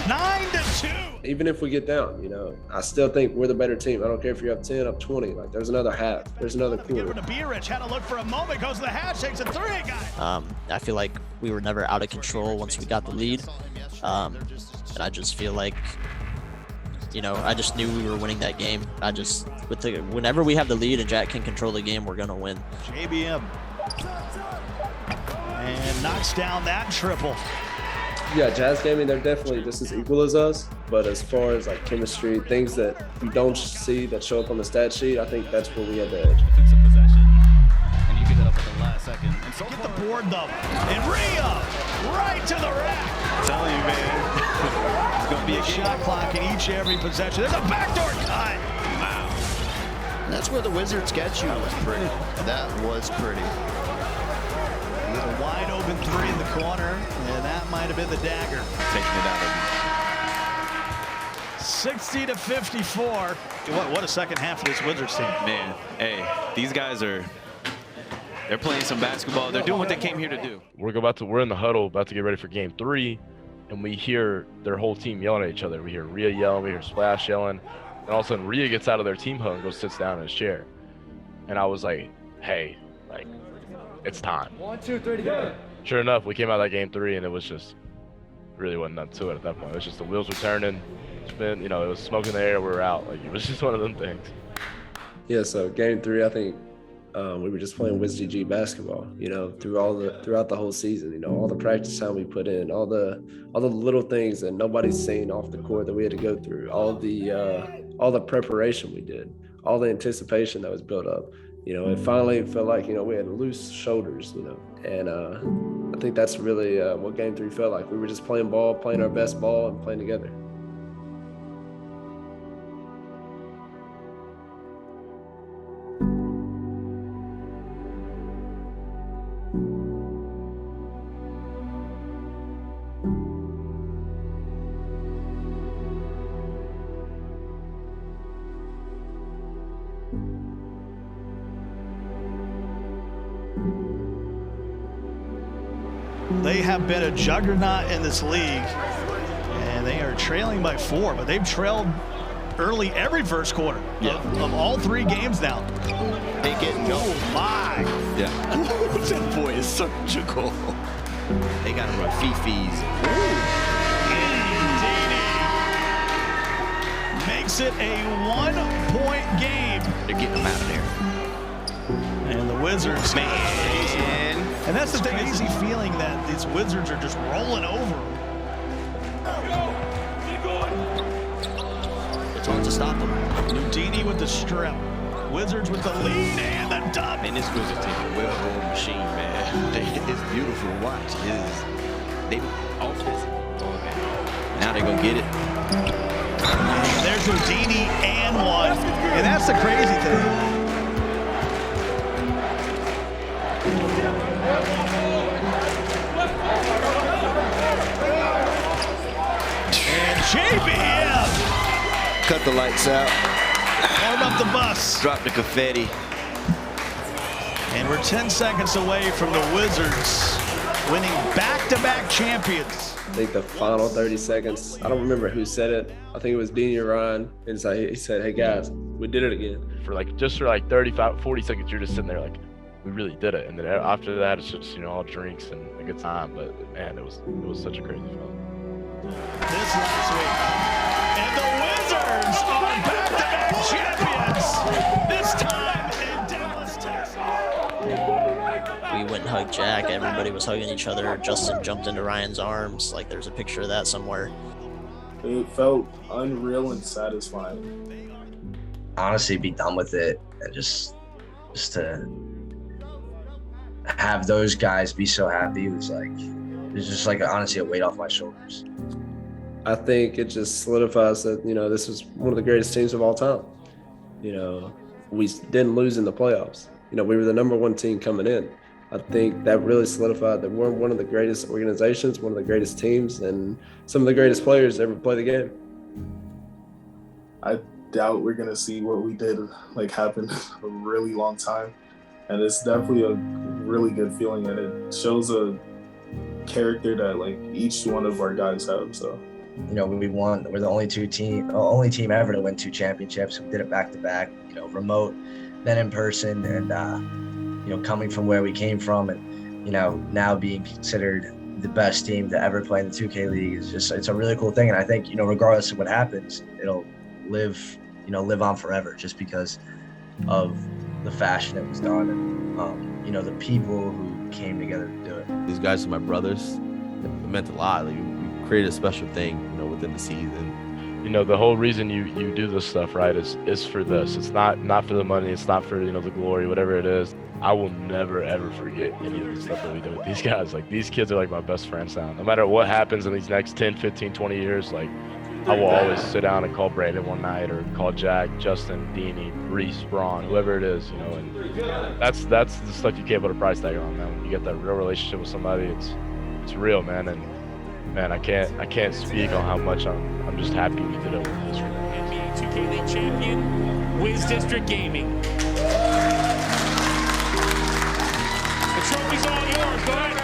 9-2. Even if we get down, I still think we're the better team. I don't care if you're up 10, up 20. Like, there's another half. There's another quarter. Give it to Bierich. Had to look for a moment. Goes to the hash. Takes a 3. Got it. I feel like we were never out of control once we got the lead, and I just feel like, I just knew we were winning that game. Whenever we have the lead and Jack can control the game, we're gonna win. JBM. And knocks down that triple. Yeah, Jazz Gaming, they're definitely just as equal as us. But as far as like chemistry, things that you don't see that show up on the stat sheet, I think that's where we have the edge. Defensive possession, and you get it up at the last second. And so Get the board though. And Rhea right to the rack. I'm telling you, man, it's gonna be a Shot clock in each every possession. There's a backdoor cut. Wow. That's where the Wizards get you. That was pretty. That was pretty. A wide open 3 in the corner, and that might have been the dagger. Taking it out of 60-54. What a second half of this Wizards team. Man, hey, these guys they're playing some basketball. They're doing what they came here to do. We're in the huddle, about to get ready for game 3, and we hear their whole team yelling at each other. We hear Rhea yelling, we hear Splash yelling, and all of a sudden Rhea gets out of their team hug and goes sits down in his chair. And I was like, hey, like, it's time. 1, 2, 3 together. Sure enough, we came out of that game 3, and it was just really wasn't nothing to it at that point. It was just the wheels were turning, it was smoke in the air. We were out. Like, it was just one of them things. Yeah, so game 3, I think we were just playing Wizards D.G basketball. Throughout the whole season. All the practice time we put in, all the little things that nobody's seen off the court that we had to go through, all the preparation we did, all the anticipation that was built up. It finally felt like, we had loose shoulders, and I think that's really what game 3 felt like. We were just playing ball, playing our best ball, and playing together. They have been a juggernaut in this league, and they are trailing by 4, but they've trailed early every first quarter of all 3 games now. They getting going. Oh my! Yeah. That boy is such a goal. They got to run Fifi's. Makes it a 1-point game. They're getting them out of there. And the Wizards, man. And that's the thing, easy feeling that these Wizards are just rolling over them. It's hard to stop them. Nudini with the strip. Wizards with the lead and the dub. And this Wizards team is a well-oiled machine, man. It's beautiful to watch. They offensive. Now they're going to get it. There's Nudini and one. And that's the crazy thing. And JBM. Cut the lights out. Warm up the bus. Drop the confetti. And we're 10 seconds away from the Wizards winning back-to-back champions. I think the final 30 seconds, I don't remember who said it. I think it was D.G. Ryan. And so he said, hey guys, we did it again. For 35, 40 seconds, you're just sitting there like, we really did it. And then after that, it's just, all drinks and a good time. But man, it was such a crazy feeling. This last week. And the Wizards are back-to-back champions. This time in Dallas, Texas. We went and hugged Jack. Everybody was hugging each other. Justin jumped into Ryan's arms. Like, there's a picture of that somewhere. It felt unreal and satisfying. Honestly, be done with it and just to have those guys be so happy was just honestly a weight off my shoulders. I think it just solidifies that, this was one of the greatest teams of all time. We didn't lose in the playoffs. We were the #1 team coming in. I think that really solidified that we're one of the greatest organizations, one of the greatest teams, and some of the greatest players to ever play the game. I doubt we're going to see what we did happen a really long time. And it's definitely a really good feeling, and it shows a character that each one of our guys have. So, we won. We're the only team ever to win 2 championships. We did it back to back. Remote, then in person, and coming from where we came from, and now being considered the best team to ever play in the 2K League it's a really cool thing. And I think regardless of what happens, it'll live on forever just because of the fashion it was done, and the people who came together to do it. These guys are my brothers. It meant a lot. We created a special thing, within the season. The whole reason you do this stuff, right, is for this. It's not for the money. It's not for, the glory, whatever it is. I will never, ever forget any of the stuff that we do with these guys. These kids are my best friends now. No matter what happens in these next 10, 15, 20 years, I will always sit down and call Brandon one night, or call Jack, Justin, Deanie, Reese, Braun, whoever it is, and that's the stuff you can't put a price tag on, man. When you get that real relationship with somebody, it's real, man. And man, I can't speak on how much I'm just happy we did it with this. NBA 2K League champion, Wiz District Gaming. The trophy's all yours, go ahead.